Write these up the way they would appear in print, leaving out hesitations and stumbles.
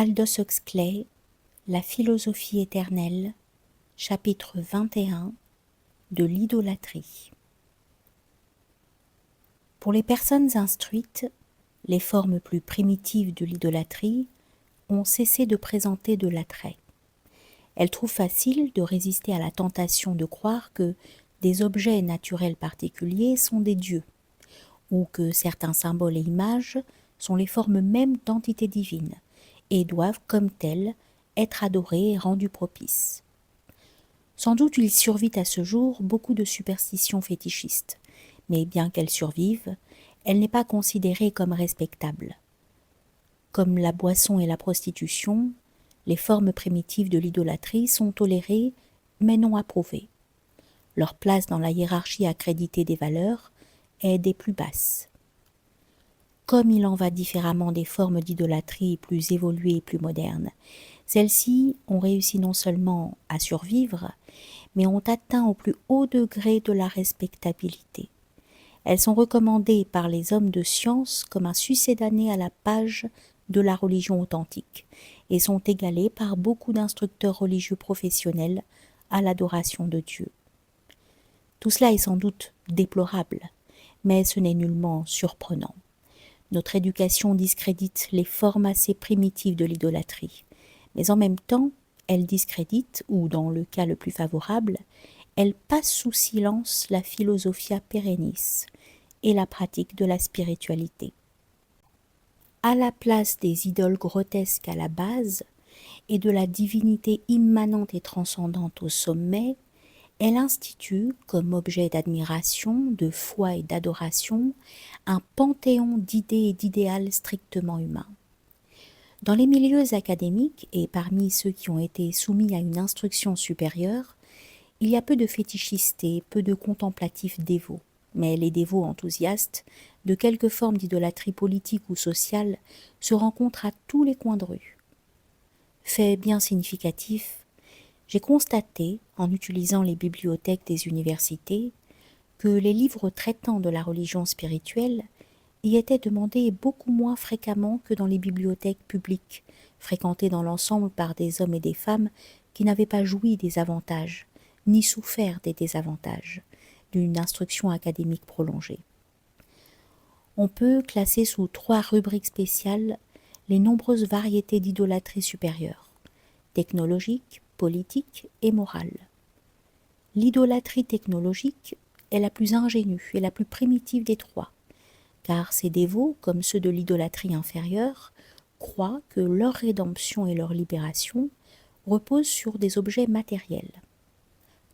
Aldous Huxley, La philosophie éternelle, chapitre 21, de l'idolâtrie. Pour les personnes instruites, les formes plus primitives de l'idolâtrie ont cessé de présenter de l'attrait. Elles trouvent facile de résister à la tentation de croire que des objets naturels particuliers sont des dieux, ou que certains symboles et images sont les formes mêmes d'entités divines, et doivent, comme telles, être adorées et rendues propices. Sans doute il survit à ce jour beaucoup de superstitions fétichistes, mais bien qu'elles survivent, elle n'est pas considérée comme respectable. Comme la boisson et la prostitution, les formes primitives de l'idolâtrie sont tolérées, mais non approuvées. Leur place dans la hiérarchie accréditée des valeurs est des plus basses. Comme il en va différemment des formes d'idolâtrie plus évoluées et plus modernes, celles-ci ont réussi non seulement à survivre, mais ont atteint au plus haut degré de la respectabilité. Elles sont recommandées par les hommes de science comme un succédané à la page de la religion authentique et sont égalées par beaucoup d'instructeurs religieux professionnels à l'adoration de Dieu. Tout cela est sans doute déplorable, mais ce n'est nullement surprenant. Notre éducation discrédite les formes assez primitives de l'idolâtrie, mais en même temps, elle discrédite, ou dans le cas le plus favorable, elle passe sous silence la philosophia perennis et la pratique de la spiritualité. À la place des idoles grotesques à la base et de la divinité immanente et transcendante au sommet, elle institue, comme objet d'admiration, de foi et d'adoration, un panthéon d'idées et d'idéals strictement humains. Dans les milieux académiques et parmi ceux qui ont été soumis à une instruction supérieure, il y a peu de fétichistes et peu de contemplatifs dévots, mais les dévots enthousiastes de quelque forme d'idolâtrie politique ou sociale se rencontrent à tous les coins de rue. Fait bien significatif, j'ai constaté, en utilisant les bibliothèques des universités, que les livres traitant de la religion spirituelle y étaient demandés beaucoup moins fréquemment que dans les bibliothèques publiques, fréquentées dans l'ensemble par des hommes et des femmes qui n'avaient pas joui des avantages, ni souffert des désavantages, d'une instruction académique prolongée. On peut classer sous 3 rubriques spéciales les nombreuses variétés d'idolâtrie supérieure, technologique, politique et morale. L'idolâtrie technologique est la plus ingénue et la plus primitive des 3, car ces dévots, comme ceux de l'idolâtrie inférieure, croient que leur rédemption et leur libération reposent sur des objets matériels,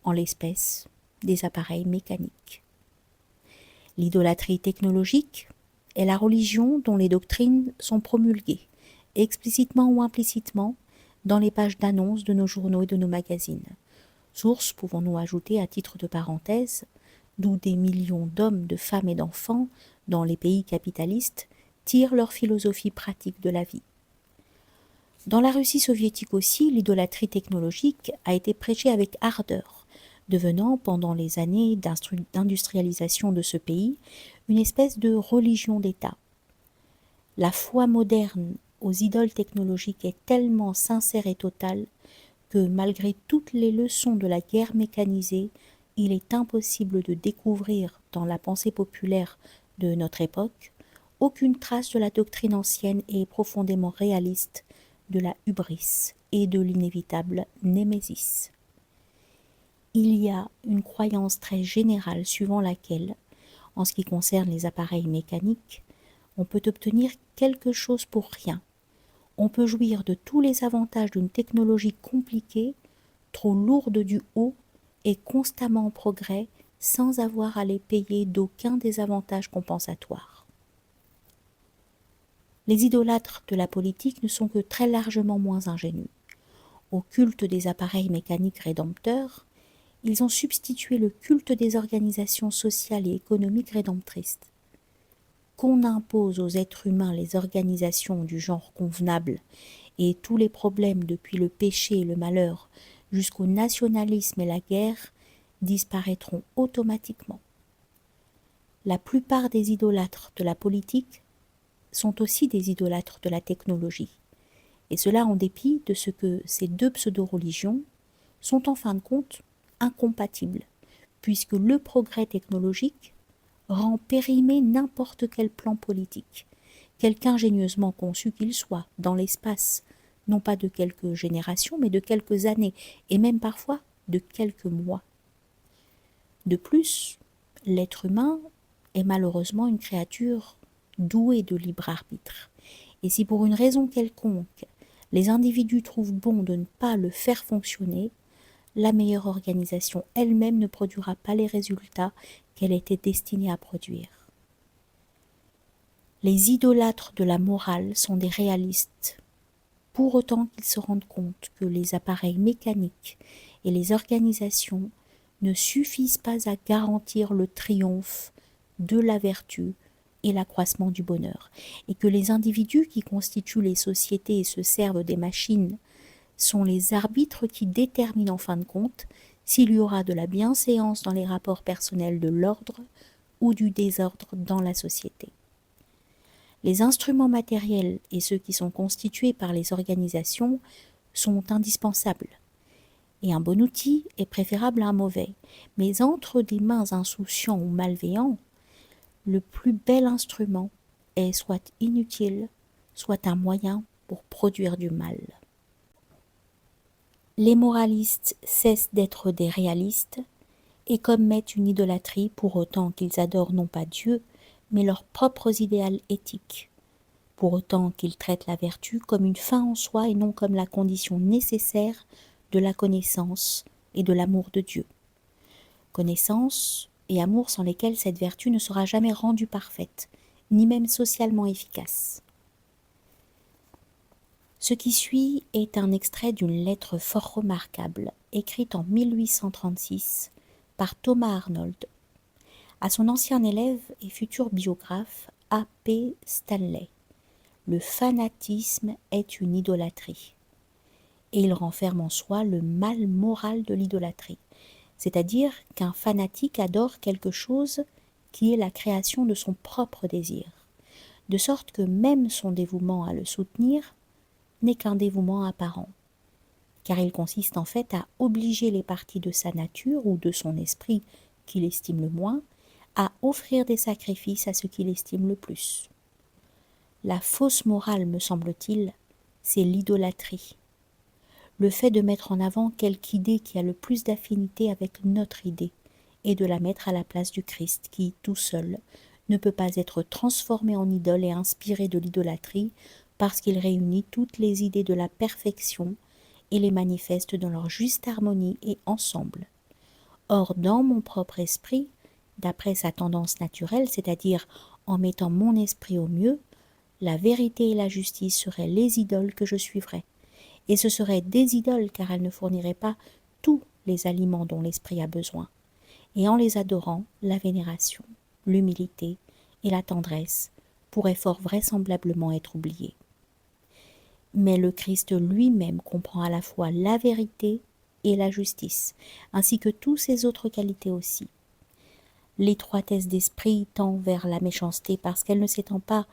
en l'espèce des appareils mécaniques. L'idolâtrie technologique est la religion dont les doctrines sont promulguées, explicitement ou implicitement, dans les pages d'annonces de nos journaux et de nos magazines. Source, pouvons-nous ajouter à titre de parenthèse, d'où des millions d'hommes, de femmes et d'enfants, dans les pays capitalistes, tirent leur philosophie pratique de la vie. Dans la Russie soviétique aussi, l'idolâtrie technologique a été prêchée avec ardeur, devenant, pendant les années d'industrialisation de ce pays, une espèce de religion d'État. La foi moderne aux idoles technologiques est tellement sincère et totale que, malgré toutes les leçons de la guerre mécanisée, il est impossible de découvrir dans la pensée populaire de notre époque aucune trace de la doctrine ancienne et profondément réaliste de la hubris et de l'inévitable némésis. Il y a une croyance très générale suivant laquelle, en ce qui concerne les appareils mécaniques, on peut obtenir quelque chose pour rien. On peut jouir de tous les avantages d'une technologie compliquée, trop lourde du haut et constamment en progrès, sans avoir à les payer d'aucun des avantages compensatoires. Les idolâtres de la politique ne sont que très largement moins ingénus. Au culte des appareils mécaniques rédempteurs, ils ont substitué le culte des organisations sociales et économiques rédemptrices. Qu'on impose aux êtres humains les organisations du genre convenable et tous les problèmes depuis le péché et le malheur jusqu'au nationalisme et la guerre disparaîtront automatiquement. La plupart des idolâtres de la politique sont aussi des idolâtres de la technologie. et cela en dépit de ce que ces deux pseudo-religions sont en fin de compte incompatibles, puisque le progrès technologique rend périmé n'importe quel plan politique, quelque ingénieusement conçu qu'il soit, dans l'espace, non pas de quelques générations, mais de quelques années, et même parfois de quelques mois. De plus, l'être humain est malheureusement une créature douée de libre arbitre, et si pour une raison quelconque, les individus trouvent bon de ne pas le faire fonctionner, la meilleure organisation elle-même ne produira pas les résultats qu'elle était destinée à produire. Les idolâtres de la morale sont des réalistes, pour autant qu'ils se rendent compte que les appareils mécaniques et les organisations ne suffisent pas à garantir le triomphe de la vertu et l'accroissement du bonheur, et que les individus qui constituent les sociétés et se servent des machines sont les arbitres qui déterminent en fin de compte s'il y aura de la bienséance dans les rapports personnels de l'ordre ou du désordre dans la société. Les instruments matériels et ceux qui sont constitués par les organisations sont indispensables, et un bon outil est préférable à un mauvais, mais entre des mains insouciants ou malveillants, le plus bel instrument est soit inutile, soit un moyen pour produire du mal. Les moralistes cessent d'être des réalistes et commettent une idolâtrie pour autant qu'ils adorent non pas Dieu, mais leurs propres idéaux éthiques, pour autant qu'ils traitent la vertu comme une fin en soi et non comme la condition nécessaire de la connaissance et de l'amour de Dieu. Connaissance et amour sans lesquels cette vertu ne sera jamais rendue parfaite, ni même socialement efficace. Ce qui suit est un extrait d'une lettre fort remarquable, écrite en 1836 par Thomas Arnold, à son ancien élève et futur biographe A. P. Stanley. Le fanatisme est une idolâtrie. Et il renferme en soi le mal moral de l'idolâtrie, c'est-à-dire qu'un fanatique adore quelque chose qui est la création de son propre désir, de sorte que même son dévouement à le soutenir n'est qu'un dévouement apparent, car il consiste en fait à obliger les parties de sa nature ou de son esprit qu'il estime le moins à offrir des sacrifices à ce qu'il estime le plus. La fausse morale, me semble-t-il, c'est l'idolâtrie, le fait de mettre en avant quelque idée qui a le plus d'affinité avec notre idée, et de la mettre à la place du Christ qui, tout seul, ne peut pas être transformé en idole et inspiré de l'idolâtrie parce qu'il réunit toutes les idées de la perfection et les manifeste dans leur juste harmonie et ensemble. Or, dans mon propre esprit, d'après sa tendance naturelle, c'est-à-dire en mettant mon esprit au mieux, la vérité et la justice seraient les idoles que je suivrais. Et ce seraient des idoles car elles ne fourniraient pas tous les aliments dont l'esprit a besoin. Et en les adorant, la vénération, l'humilité et la tendresse pourraient fort vraisemblablement être oubliées. Mais le Christ lui-même comprend à la fois la vérité et la justice, ainsi que toutes ses autres qualités aussi. L'étroitesse d'esprit tend vers la méchanceté parce qu'elle ne s'étend pas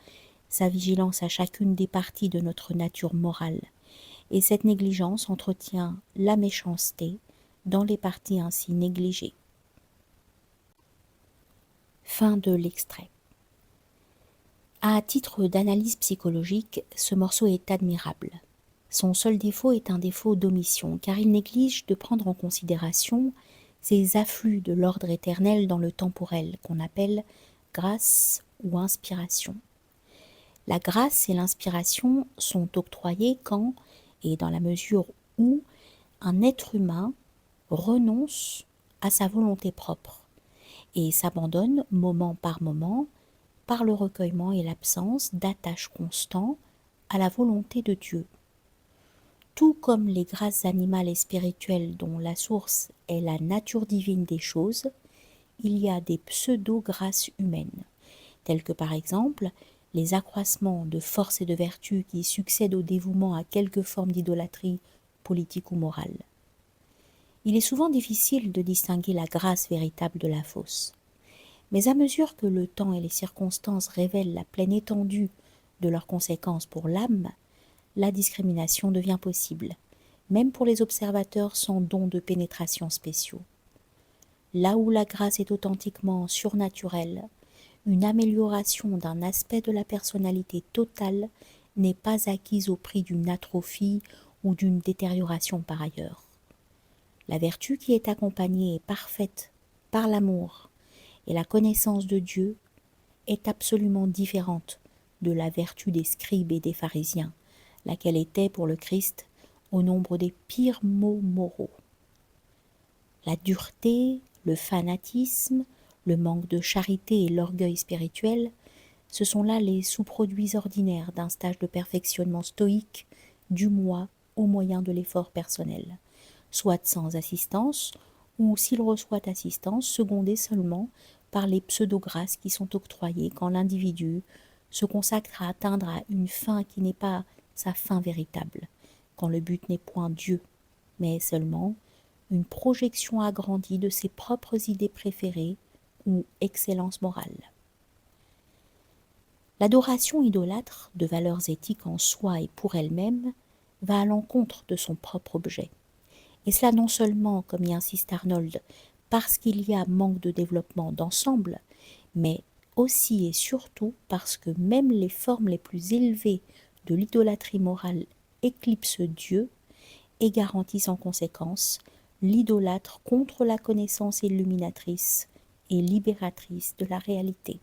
sa vigilance à chacune des parties de notre nature morale, et cette négligence entretient la méchanceté dans les parties ainsi négligées. Fin de l'extrait. À titre d'analyse psychologique, ce morceau est admirable. Son seul défaut est un défaut d'omission, car il néglige de prendre en considération ces afflux de l'ordre éternel dans le temporel, qu'on appelle grâce ou inspiration. La grâce et l'inspiration sont octroyées quand et dans la mesure où un être humain renonce à sa volonté propre et s'abandonne moment par le recueillement et l'absence d'attache constant à la volonté de Dieu. Tout comme les grâces animales et spirituelles dont la source est la nature divine des choses, il y a des pseudo-grâces humaines, telles que par exemple les accroissements de force et de vertu qui succèdent au dévouement à quelque forme d'idolâtrie politique ou morale. Il est souvent difficile de distinguer la grâce véritable de la fausse. Mais à mesure que le temps et les circonstances révèlent la pleine étendue de leurs conséquences pour l'âme, la discrimination devient possible, même pour les observateurs sans dons de pénétration spéciaux. Là où la grâce est authentiquement surnaturelle, une amélioration d'un aspect de la personnalité totale n'est pas acquise au prix d'une atrophie ou d'une détérioration par ailleurs. La vertu qui est accompagnée et parfaite par l'amour et la connaissance de Dieu est absolument différente de la vertu des scribes et des pharisiens, laquelle était pour le Christ au nombre des pires maux moraux. La dureté, le fanatisme, le manque de charité et l'orgueil spirituel, ce sont là les sous-produits ordinaires d'un stage de perfectionnement stoïque du moi au moyen de l'effort personnel, soit sans assistance, ou s'il reçoit assistance, secondée seulement par les pseudo-grâces qui sont octroyées quand l'individu se consacre à atteindre à une fin qui n'est pas sa fin véritable, quand le but n'est point Dieu, mais seulement une projection agrandie de ses propres idées préférées ou excellence morale. L'adoration idolâtre de valeurs éthiques en soi et pour elle-même va à l'encontre de son propre objet. Et cela non seulement, comme y insiste Arnold, parce qu'il y a manque de développement d'ensemble, mais aussi et surtout parce que même les formes les plus élevées de l'idolâtrie morale éclipsent Dieu et garantissent en conséquence l'idolâtre contre la connaissance illuminatrice et libératrice de la réalité.